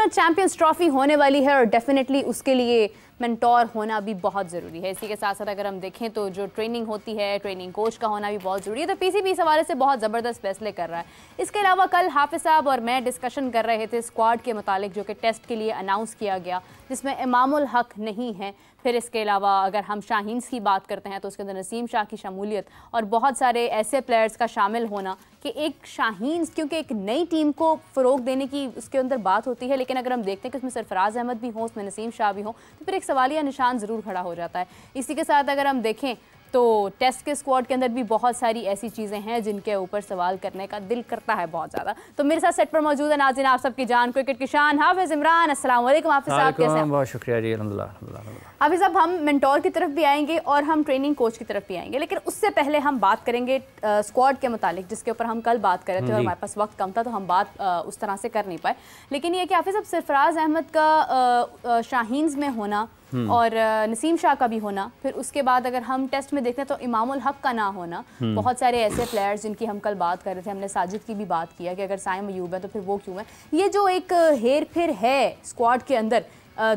Champions trophy होने वाली है और डेफिनेटली उसके लिए मेंटोर होना भी बहुत ज़रूरी है। इसी के साथ साथ अगर हम देखें तो जो ट्रेनिंग होती है, ट्रेनिंग कोच का होना भी बहुत ज़रूरी है। तो पीसीबी इस हवाले से बहुत ज़बरदस्त फैसले कर रहा है। इसके अलावा कल हाफिज साहब और मैं डिस्कशन कर रहे थे स्क्वाड के मुतालिक जो कि टेस्ट के लिए अनाउंस किया गया, जिसमें इमामुल हक नहीं है। फिर इसके अलावा अगर हम शाहीन्स की बात करते हैं तो उसके अंदर नसीम शाह की शमूलियत और बहुत सारे ऐसे प्लेयर्स का शामिल होना कि एक शाहीन्स, क्योंकि एक नई टीम को फ़रोग देने की उसके अंदर बात होती है, लेकिन अगर हम देखते हैं कि उसमें सरफराज अहमद भी हो, उसमें नसीम शाह भी हो, तो फिर एक सवालिया निशान ज़रूर खड़ा हो जाता है। इसी के साथ अगर हम देखें तो टेस्ट के स्क्वाड के अंदर भी बहुत सारी ऐसी चीज़ें हैं जिनके ऊपर सवाल करने का दिल करता है बहुत ज़्यादा। तो मेरे साथ सेट पर मौजूद है नाज़रीन आप सबकी जान क्रिकेट की शान हाफिज़ इमरान। अस्सलाम वालेकुम हाफिज़ साहब, कैसे हैं? बहुत शुक्रिया जी, अल्हम्दुलिल्लाह। हाफिज़ साहब, हम मेंटोर की तरफ भी आएंगे और हम ट्रेनिंग कोच की तरफ भी आएंगे, लेकिन उससे पहले हम बात करेंगे स्क्वाड के मुतालिक, जिसके ऊपर हम कल बात कर रहे थे और हमारे पास वक्त कम था तो हम बात उस तरह से कर नहीं पाए। लेकिन ये कि हाफिज़ साहब, सरफराज अहमद का शाहीन्स में होना और नसीम शाह का भी होना, फिर उसके बाद अगर हम टेस्ट में देखते हैं तो इमामुल हक का ना होना, बहुत सारे ऐसे प्लेयर्स जिनकी हम कल बात कर रहे थे, हमने साजिद की भी बात किया कि अगर साइम अयूब है तो फिर वो क्यों है, ये जो एक हेर फेर है स्क्वाड के अंदर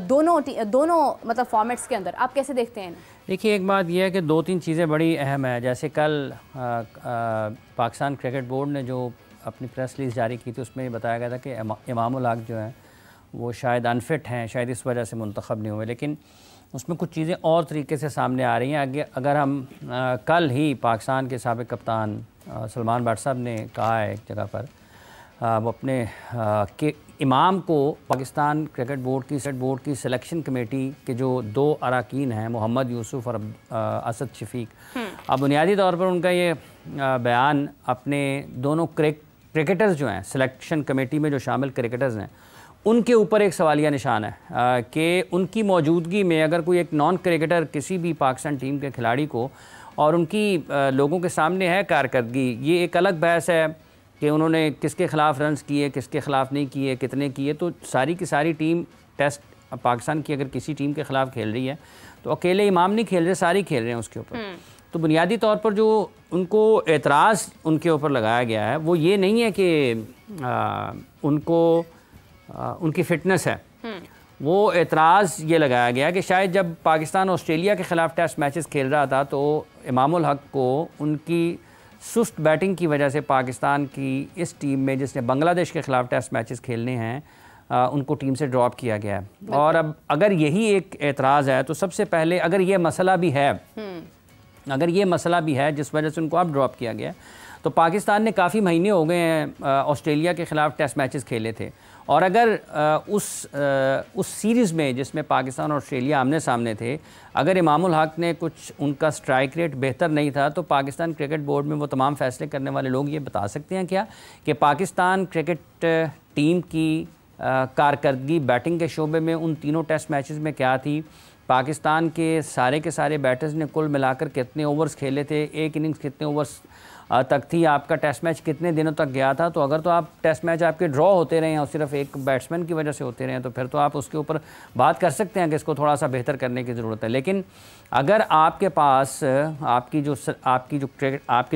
दोनों मतलब फॉर्मेट्स के अंदर, आप कैसे देखते हैं? देखिए, एक बात यह है कि दो तीन चीज़ें बड़ी अहम है। जैसे कल पाकिस्तान क्रिकेट बोर्ड ने जो अपनी प्रेस रिलीज़ जारी की थी उसमें बताया गया था कि इमामुल हक जो है वो शायद अनफिट हैं, शायद इस वजह से मुंतखब नहीं हुए। लेकिन उसमें कुछ चीज़ें और तरीके से सामने आ रही हैं। अगर हम कल ही पाकिस्तान के साबिक़ कप्तान सलमान भट्ट साहब ने कहा है एक जगह पर, वो अपने के इमाम को पाकिस्तान क्रिकेट बोर्ड की सिलेक्शन कमेटी के जो दो अरकान हैं, मोहम्मद यूसुफ और असद शफीक, अब बुनियादी तौर पर उनका ये बयान अपने दोनों क्रिकेटर्स जो हैं सिलेक्शन कमेटी में जो शामिल क्रिकेटर्स हैं उनके ऊपर एक सवालिया निशान है कि उनकी मौजूदगी में अगर कोई एक नॉन क्रिकेटर किसी भी पाकिस्तान टीम के खिलाड़ी को और उनकी लोगों के सामने है कारकर्दगी, ये एक अलग बहस है कि उन्होंने किसके ख़िलाफ़ रन्स किए, किसके ख़िलाफ़ नहीं किए, कितने किए। तो सारी की सारी टीम टेस्ट पाकिस्तान की अगर किसी टीम के ख़िलाफ़ खेल रही है तो अकेले इमाम नहीं खेल रहे, सारी खेल रहे हैं उसके ऊपर। तो बुनियादी तौर पर जो उनको एतराज़ उनके ऊपर लगाया गया है वो ये नहीं है कि उनकी फ़िटनेस है, वो एतराज़ ये लगाया गया कि शायद जब पाकिस्तान ऑस्ट्रेलिया के ख़िलाफ़ टेस्ट मैचेस खेल रहा था तो इमामुल हक को उनकी सुस्त बैटिंग की वजह से पाकिस्तान की इस टीम में जिसने बांग्लादेश के ख़िलाफ़ टेस्ट मैचेस खेलने हैं उनको टीम से ड्रॉप किया गया है। और अब अगर यही एक एतराज़ है तो सबसे पहले अगर ये मसला भी है जिस वजह से उनको अब ड्रॉप किया गया, तो पाकिस्तान ने काफ़ी महीने हो गए हैं ऑस्ट्रेलिया के ख़िलाफ़ टेस्ट मैचेस खेले थे, और अगर उस सीरीज़ में जिसमें पाकिस्तान और ऑस्ट्रेलिया आमने सामने थे, अगर इमामुल हक ने कुछ उनका स्ट्राइक रेट बेहतर नहीं था तो पाकिस्तान क्रिकेट बोर्ड में वो तमाम फ़ैसले करने वाले लोग ये बता सकते हैं क्या कि पाकिस्तान क्रिकेट टीम की कारकर्दगी बैटिंग के शोबे में उन तीनों टेस्ट मैचेस में क्या थी, पाकिस्तान के सारे बैटर्स ने कुल मिलाकर कितने ओवर्स खेले थे, एक इनिंग्स कितने ओवर्स तक थी, आपका टेस्ट मैच कितने दिनों तक गया था। तो अगर तो आप टेस्ट मैच आपके ड्रॉ होते रहे हैं और सिर्फ एक बैट्समैन की वजह से होते रहे हैं तो फिर तो आप उसके ऊपर बात कर सकते हैं कि इसको थोड़ा सा बेहतर करने की ज़रूरत है। लेकिन अगर आपके पास आपके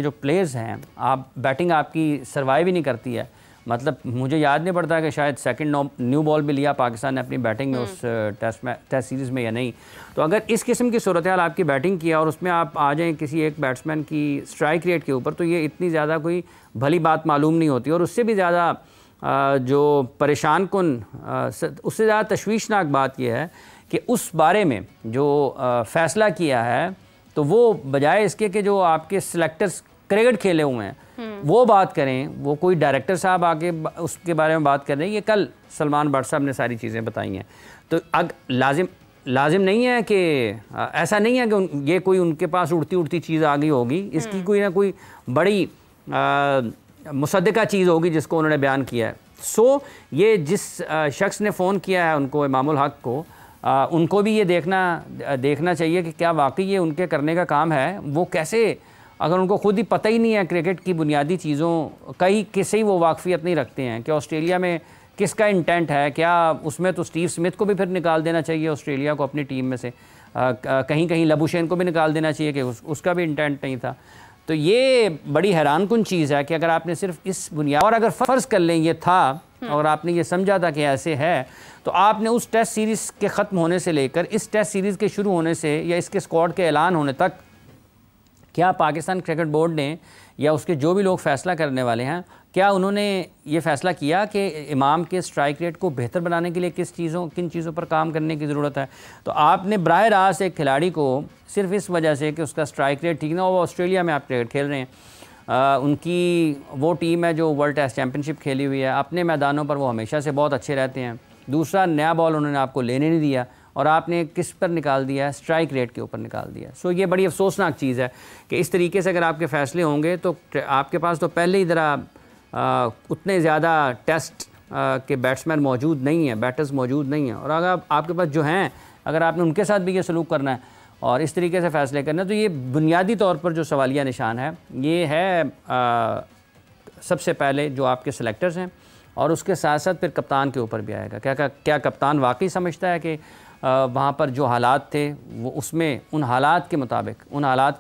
जो प्लेयर्स हैं, आप बैटिंग आपकी सर्वाइव ही नहीं करती है, मतलब मुझे याद नहीं पड़ता कि शायद सेकंड न्यू बॉल भी लिया पाकिस्तान ने अपनी बैटिंग में उस टेस्ट सीरीज़ में या नहीं। तो अगर इस किस्म की सूरत हाल आपकी बैटिंग किया और उसमें आप आ जाएं किसी एक बैट्समैन की स्ट्राइक रेट के ऊपर, तो ये इतनी ज़्यादा कोई भली बात मालूम नहीं होती। और उससे भी ज़्यादा जो परेशान कुन उससे ज़्यादा तशवीशनाक बात यह है कि उस बारे में जो फ़ैसला किया है तो वो बजाय इसके कि जो आपके सिलेक्टर्स क्रिकेट खेले हुए हैं वो बात करें, वो कोई डायरेक्टर साहब आके उसके बारे में बात कर रहे हैं। ये कल सलमान भट्ट साहब ने सारी चीज़ें बताई हैं। तो लाजिम नहीं है कि ऐसा नहीं है कि ये कोई उनके पास उड़ती चीज़ आ गई होगी, इसकी कोई ना कोई बड़ी मुसद्दिका चीज़ होगी जिसको उन्होंने बयान किया है। सो ये जिस शख्स ने फ़ोन किया है उनको, इमामुल हक को, उनको भी ये देखना चाहिए कि क्या वाकई ये उनके करने का काम है। वो कैसे, अगर उनको खुद ही पता ही नहीं है क्रिकेट की बुनियादी चीज़ों किसी ही वो वाकफियत नहीं रखते हैं कि ऑस्ट्रेलिया में किसका इंटेंट है, क्या उसमें तो स्टीव स्मिथ को भी फिर निकाल देना चाहिए ऑस्ट्रेलिया को अपनी टीम में से, कहीं लबुशेन को भी निकाल देना चाहिए कि उसका भी इंटेंट नहीं था। तो ये बड़ी हैरान कुन चीज़ है कि अगर आपने सिर्फ इस बुनियाद, और अगर फ़र्ज़ कर लें ये था और आपने ये समझा था कि ऐसे है, तो आपने उस टेस्ट सीरीज़ के ख़त्म होने से लेकर इस टेस्ट सीरीज़ के शुरू होने से या इसके स्क्वाड के ऐलान होने तक क्या पाकिस्तान क्रिकेट बोर्ड ने या उसके जो भी लोग फ़ैसला करने वाले हैं, क्या उन्होंने ये फ़ैसला किया कि इमाम के स्ट्राइक रेट को बेहतर बनाने के लिए किन चीज़ों पर काम करने की ज़रूरत है? तो आपने बराह रास्त एक खिलाड़ी को सिर्फ इस वजह से कि उसका स्ट्राइक रेट ठीक ना हो, वो ऑस्ट्रेलिया में आप क्रिकेट खेल रहे हैं, उनकी वो टीम है जो वर्ल्ड टेस्ट चैम्पियनशिप खेली हुई है, अपने मैदानों पर वो हमेशा से बहुत अच्छे रहते हैं। दूसरा, नया बॉल उन्होंने आपको लेने नहीं दिया और आपने किस पर निकाल दिया है? स्ट्राइक रेट के ऊपर निकाल दिया। सो ये बड़ी अफसोसनाक चीज़ है कि इस तरीके से अगर आपके फ़ैसले होंगे तो आपके पास तो पहले ही ज़रा उतने ज़्यादा टेस्ट के बैट्समैन मौजूद नहीं हैं, बैटर्स मौजूद नहीं हैं, और अगर आपके पास जो हैं, अगर आपने उनके साथ भी ये सलूक करना है और इस तरीके से फ़ैसले करना है, तो ये बुनियादी तौर पर जो सवालिया निशान है ये है सबसे पहले जो आपके सेलेक्टर्स हैं, और उसके साथ साथ फिर कप्तान के ऊपर भी आएगा। क्या कप्तान वाकई समझता है कि वहाँ पर जो हालात थे वो उसमें उन हालात के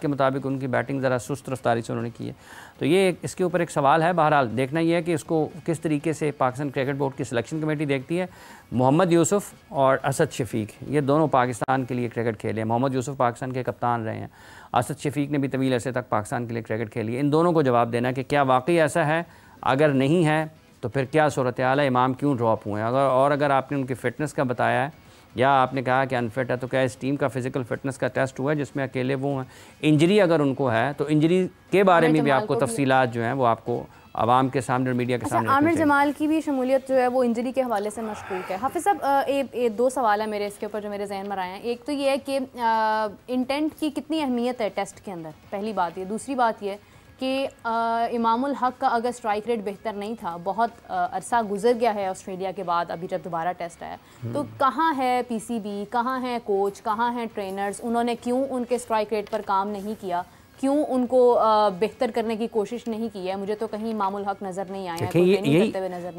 मुताबिक उनकी बैटिंग ज़रा सुस्त रफ्तारी से उन्होंने की है? तो ये इसके ऊपर एक सवाल है। बहरहाल देखना ये है कि इसको किस तरीके से पाकिस्तान क्रिकेट बोर्ड की सिलेक्शन कमेटी देखती है। मोहम्मद यूसुफ और असद शफीक, ये दोनों पाकिस्तान के लिए क्रिकेट खेले हैं। मोहम्मद यूसुफ पाकिस्तान के कप्तान रहे हैं, असद शफीक ने भी तवील अरसे तक पाकिस्तान के लिए क्रिकेट खेली है। इन दोनों को जवाब देना है कि क्या वाकई ऐसा है, अगर नहीं है तो फिर क्या सूरत हाल है, इमाम क्यों ड्रॉप हुए हैं। अगर आपने उनकी फ़िटनेस का बताया है या आपने कहा कि अनफिट है, तो क्या इस टीम का फ़िज़िकल फ़िटनेस का टेस्ट हुआ है जिसमें अकेले वो हैं? इंजरी अगर उनको है तो इंजरी के बारे में भी आपको तफसीलात जो हैं वो आपको आवाम के सामने और मीडिया के सामने। आमिर जमाल की भी शमूलियत जो है वो इंजरी के हवाले से मशकूक है। हाफिज़ साहब, दो सवाल है मेरे इसके ऊपर जो मेरे जहन में आए हैं। एक तो ये है कि इंटेंट की कितनी अहमियत है टेस्ट के अंदर, पहली बात ये। दूसरी बात ये कि इमामुल हक का अगर स्ट्राइक रेट बेहतर नहीं था, बहुत अरसा गुजर गया है ऑस्ट्रेलिया के बाद, अभी जब दोबारा टेस्ट आया, तो कहाँ है पीसीबी, कहाँ है कोच, कहाँ हैं ट्रेनर्स? उन्होंने क्यों उनके स्ट्राइक रेट पर काम नहीं किया, क्यों उनको बेहतर करने की कोशिश नहीं की है? मुझे तो कहीं इमामुल हक नज़र नहीं आया,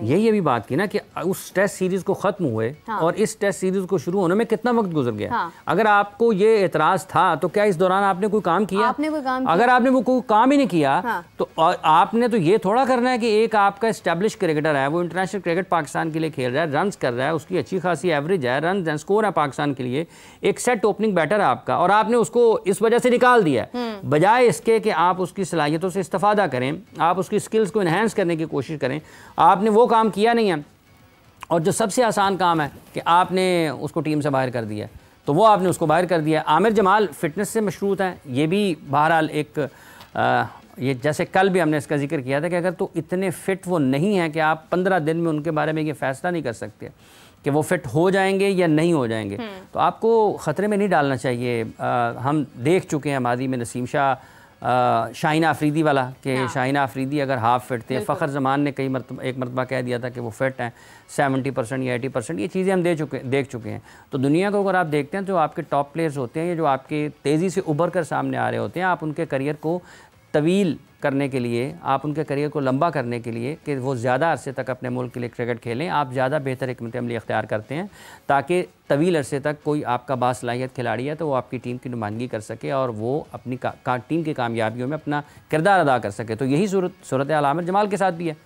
यही अभी बात की ना कि उस टेस्ट सीरीज़ को ख़त्म हुए और इस टेस्ट सीरीज़ को शुरू होने में कितना वक्त गुजर गया। अगर आपको ये एतराज़ था तो क्या इस दौरान आपने कोई काम किया? अगर आपने वो कोई काम ही नहीं किया तो आपने तो ये थोड़ा करना है कि एक आपका इस्टेब्लिश क्रिकेटर है, वो इंटरनेशनल क्रिकेट पाकिस्तान के लिए खेल रहा है, रन कर रहा है, उसकी अच्छी खासी एवरेज है, रन स्कोर है पाकिस्तान के लिए, एक सेट ओपनिंग बैटर है आपका, और आपने उसको इस वजह से निकाल दिया है। इसके कि आप उसकी सलाहियतों से इस्तेफादा करें, आप उसकी स्किल्स को इन्हेंस करने की कोशिश करें, आपने वो काम किया नहीं है। और जो सबसे आसान काम है कि आपने उसको टीम से बाहर कर दिया, तो वो आपने उसको बाहर कर दिया। आमिर जमाल फिटनेस से मशरूत हैं, ये भी बहरहाल एक ये जैसे कल भी हमने इसका जिक्र किया था कि अगर तो इतने फ़िट वो नहीं है कि आप 15 दिन में उनके बारे में ये फ़ैसला नहीं कर सकते कि वो फ़िट हो जाएंगे या नहीं हो जाएंगे, तो आपको ख़तरे में नहीं डालना चाहिए। हम देख चुके हैं मादी में नसीम शाह, शाहीन आफरीदी वाला कि शाहीन आफरीदी अगर हाफ फिट थे, फ़खर जमान ने एक मरतबा कह दिया था कि वो फिट हैं 70% या 80%, ये चीज़ें हम देख चुके हैं। तो दुनिया को अगर आप देखते हैं तो आपके टॉप प्लेयर्स होते हैं, ये जो आपके तेज़ी से उभर कर सामने आ रहे होते हैं, आप उनके करियर को तवील करने के लिए, आप उनके करियर को लंबा करने के लिए कि वो ज़्यादा अरसे तक अपने मुल्क के लिए क्रिकेट खेलें, आप ज़्यादा बेहतर हिकमत अमली इख्तियार करते हैं ताकि तवील अरसे तक कोई आपका बासलाहियत खिलाड़ी है तो वो आपकी टीम की नुमाइंदगी कर सके और वो अपनी टीम की कामयाबियों में अपना किरदार अदा कर सके। तो यही सूरत हाल आमिर जमाल के साथ भी है।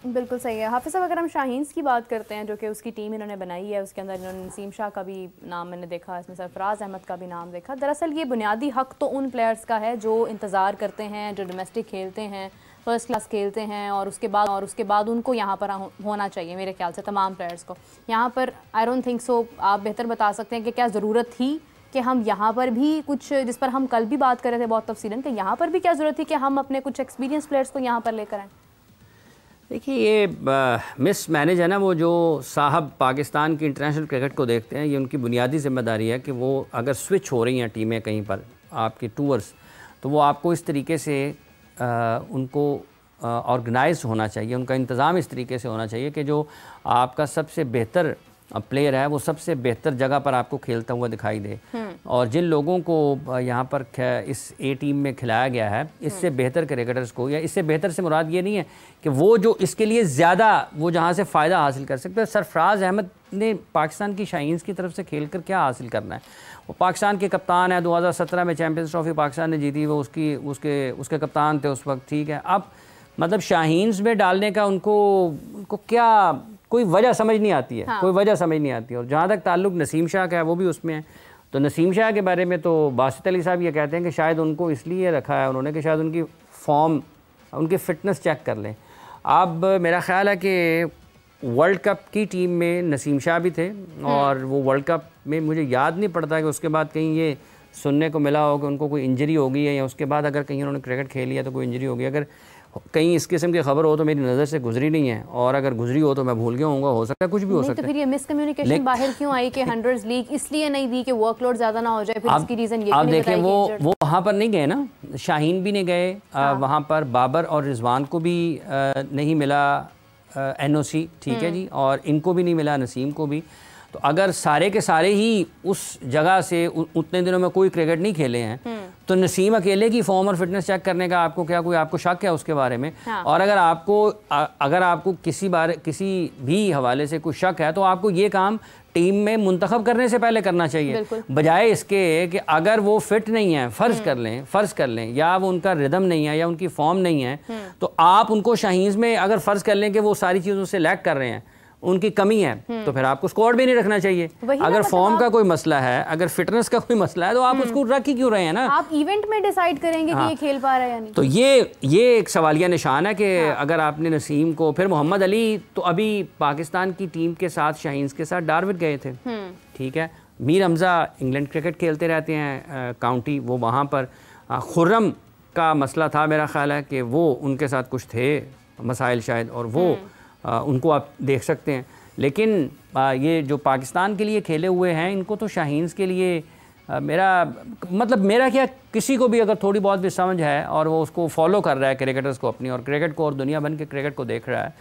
बिल्कुल सही है। हाफिज़ साहब, अगर हम शाहीन की बात करते हैं जो कि उसकी टीम इन्होंने बनाई है, उसके अंदर इन्होंने नसीम शाह का भी नाम मैंने देखा, इसमें सरफराज अहमद का भी नाम देखा। दरअसल ये बुनियादी हक़ तो उन प्लेयर्स का है जो इंतज़ार करते हैं, जो डोमेस्टिक खेलते हैं, फर्स्ट क्लास खेलते हैं, और उसके बाद उनको यहाँ पर होना चाहिए मेरे ख्याल से तमाम प्लेयर्स को यहाँ पर। I don't think so. आप बेहतर बता सकते हैं कि क्या ज़रूरत थी कि हम यहाँ पर भी कुछ, जिस पर हम कल भी बात कर रहे थे बहुत तफसीलन, कि यहाँ पर भी क्या ज़रूरत थी कि हम अपने कुछ एक्सपीरियंस प्लेयर्स को यहाँ पर लेकर आएँ? देखिए, ये मिस मैनेज है ना, वो जो साहब पाकिस्तान की इंटरनेशनल क्रिकेट को देखते हैं, ये उनकी बुनियादी जिम्मेदारी है कि वो अगर स्विच हो रही हैं टीमें कहीं पर आपके टूर्स, तो वो आपको इस तरीके से उनको ऑर्गेनाइज होना चाहिए, उनका इंतज़ाम इस तरीके से होना चाहिए कि जो आपका सबसे बेहतर प्लेयर है वो सबसे बेहतर जगह पर आपको खेलता हुआ दिखाई दे। और जिन लोगों को यहाँ पर इस ए टीम में खिलाया गया है, इससे बेहतर क्रिकेटर्स को, या इससे बेहतर से मुराद ये नहीं है कि वो जो इसके लिए ज़्यादा वो जहाँ से फ़ायदा हासिल कर सकते हैं। सरफराज अहमद ने पाकिस्तान की शाहीन्स की तरफ से खेल कर क्या हासिल करना है? वो पाकिस्तान के कप्तान है, 2017 में चैम्पियंस ट्रॉफी पाकिस्तान ने जीती, वो उसके कप्तान थे उस वक्त, ठीक है। अब मतलब शाहीन्स में डालने का उनको क्या कोई वजह समझ नहीं आती है, हाँ। कोई वजह समझ नहीं आती है। और जहाँ तक ताल्लुक नसीम शाह का है वो भी उसमें है। तो नसीम शाह के बारे में तो बासित अली साहब ये कहते हैं कि शायद उनको इसलिए रखा है उन्होंने कि शायद उनकी फॉर्म, उनकी फ़िटनेस चेक कर लें। अब मेरा ख़्याल है कि वर्ल्ड कप की टीम में नसीम शाह भी थे और वो वर्ल्ड कप में मुझे याद नहीं पड़ता कि उसके बाद कहीं ये सुनने को मिला हो कि उनको कोई इंजरी हो गई है, या उसके बाद अगर कहीं उन्होंने क्रिकेट खेली है तो कोई इंजरी हो गई। अगर कहीं इस किस्म की खबर हो तो मेरी नज़र से गुजरी नहीं है, और अगर गुजरी हो तो मैं भूल गया हूँगा, हो सकता है कुछ भी हो सकता है। तो फिर ये मिसकम्युनिकेशन बाहर क्यों आई कि हंड्रेड्स लीग इसलिए नहीं दी कि वर्कलोड ज़्यादा ना हो जाए? फिर इसकी रीज़न ये आप देखें वो वहाँ पर नहीं गए ना, शाहीन भी नहीं गए, वहाँ पर बाबर और रिजवान को भी नहीं मिला NOC, ठीक है जी, और इनको भी नहीं मिला, नसीम को भी। तो अगर सारे के सारे ही उस जगह से उतने दिनों में कोई क्रिकेट नहीं खेले हैं तो नसीम अकेले की फॉर्म और फिटनेस चेक करने का आपको क्या कोई आपको शक है उसके बारे में? हाँ। और अगर आपको किसी भी हवाले से कोई शक है तो आपको ये काम टीम में मुंतखब करने से पहले करना चाहिए, बजाय इसके कि अगर वो फिट नहीं है, फ़र्ज़ कर लें या वो उनका रिदम नहीं है या उनकी फॉर्म नहीं है, तो आप उनको शाहीन्स में अगर फ़र्ज़ कर लें कि वो सारी चीज़ों से लैक कर रहे हैं, उनकी कमी है, तो फिर आपको स्क्वाड भी नहीं रखना चाहिए। अगर फॉर्म का कोई मसला है, अगर फिटनेस का कोई मसला है, तो आप उसको रख ही क्यों रहे हैं ना? आप इवेंट में डिसाइड करेंगे कि ये खेल पा रहा है या नहीं। तो ये एक सवालिया निशान है कि अगर आपने नसीम को, फिर मोहम्मद अली तो अभी पाकिस्तान की टीम के साथ शाहीन्स के साथ डार्विन गए थे, ठीक है। मीर हमज़ा इंग्लैंड क्रिकेट खेलते रहते हैं काउंटी, वो वहाँ पर खुर्रम का मसला था, मेरा ख्याल है कि वो उनके साथ कुछ थे मसाइल शायद, और वो उनको आप देख सकते हैं। लेकिन ये जो पाकिस्तान के लिए खेले हुए हैं, इनको तो शाहीन्स के लिए मेरा क्या, किसी को भी अगर थोड़ी बहुत भी समझ है और वो उसको फॉलो कर रहा है क्रिकेटर्स को अपनी, और क्रिकेट को और दुनिया भर के क्रिकेट को देख रहा है,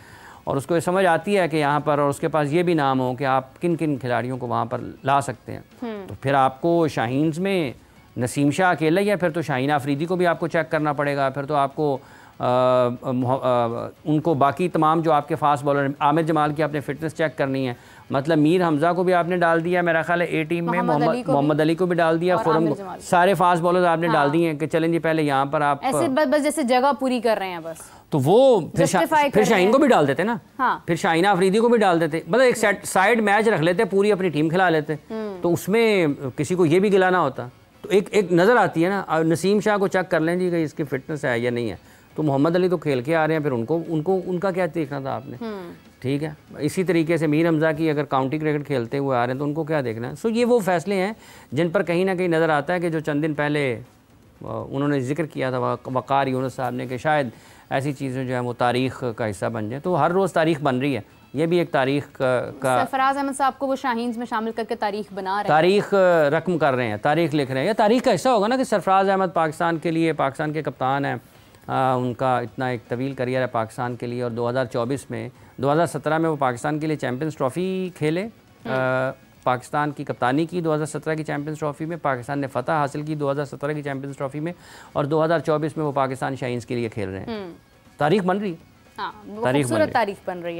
और उसको ये समझ आती है कि यहाँ पर, और उसके पास ये भी नाम हो कि आप किन किन खिलाड़ियों को वहाँ पर ला सकते हैं, तो फिर आपको शाहीन्स में नसीम शाह अकेला ही है, फिर तो शाहीन आफरीदी को भी आपको चेक करना पड़ेगा, फिर तो आपको उनको बाकी तमाम जो आपके फास्ट बॉलर, आमिर जमाल की आपने फिटनेस चेक करनी है, मतलब मीर हमज़ा को भी आपने डाल दिया, मेरा ख्याल है ए टीम में मोहम्मद अली को भी डाल दिया, खुर्रम को, सारे फास्ट बॉलर आपने डाल दिए हैं कि चलें जी पहले यहाँ पर आप ऐसे बस जैसे जगह पूरी कर रहे हैं बस, तो वो फिर शाहीन को भी डाल देते ना, फिर शाहीन आफरीदी को भी डाल देते, मतलब एक साइड मैच रख लेते, पूरी अपनी टीम खिला लेते, तो उसमें किसी को ये भी गिलाना होता। तो एक नज़र आती है ना, नसीम शाह को चेक कर लें जी कि इसकी फिटनेस है या नहीं है, तो मोहम्मद अली तो खेल के आ रहे हैं, फिर उनका क्या देखना था आपने, ठीक है। इसी तरीके से मीर हमज़ा की अगर काउंटी क्रिकेट खेलते हुए आ रहे हैं तो उनको क्या देखना है। सो ये वो फैसले हैं जिन पर कहीं ना कहीं नज़र आता है कि जो चंद दिन पहले उन्होंने जिक्र किया था वक़ार यूनुस साहब ने, कि शायद ऐसी चीज़ें जो है वो तारीख़ का हिस्सा बन जाए। तो हर रोज़ तारीख़ बन रही है, ये भी एक तारीख़ का सरफराज अहमद साहब को वो शाहीन्स में शामिल करके तारीख़ बना रहे हैं, तारीख़ रकम कर रहे हैं, तारीख़ लिख रहे हैं। यह तारीख़ का हिस्सा होगा ना कि सरफराज अहमद पाकिस्तान के लिए, पाकिस्तान के कप्तान हैं, उनका इतना एक तवील करियर है पाकिस्तान के लिए, और 2017 में वो पाकिस्तान के लिए चैम्पियंस ट्रॉफ़ी खेले, पाकिस्तान की कप्तानी की 2017 की चैम्पियंस ट्रॉफ़ी में, पाकिस्तान ने फ़तह हासिल की 2017 की चैम्पियंस ट्रॉफ़ी में, और 2024 में वो पाकिस्तान शाहीन्स के लिए खेल रहे हैं। तारीख़ बन रही है, तारीख़ बन रही है।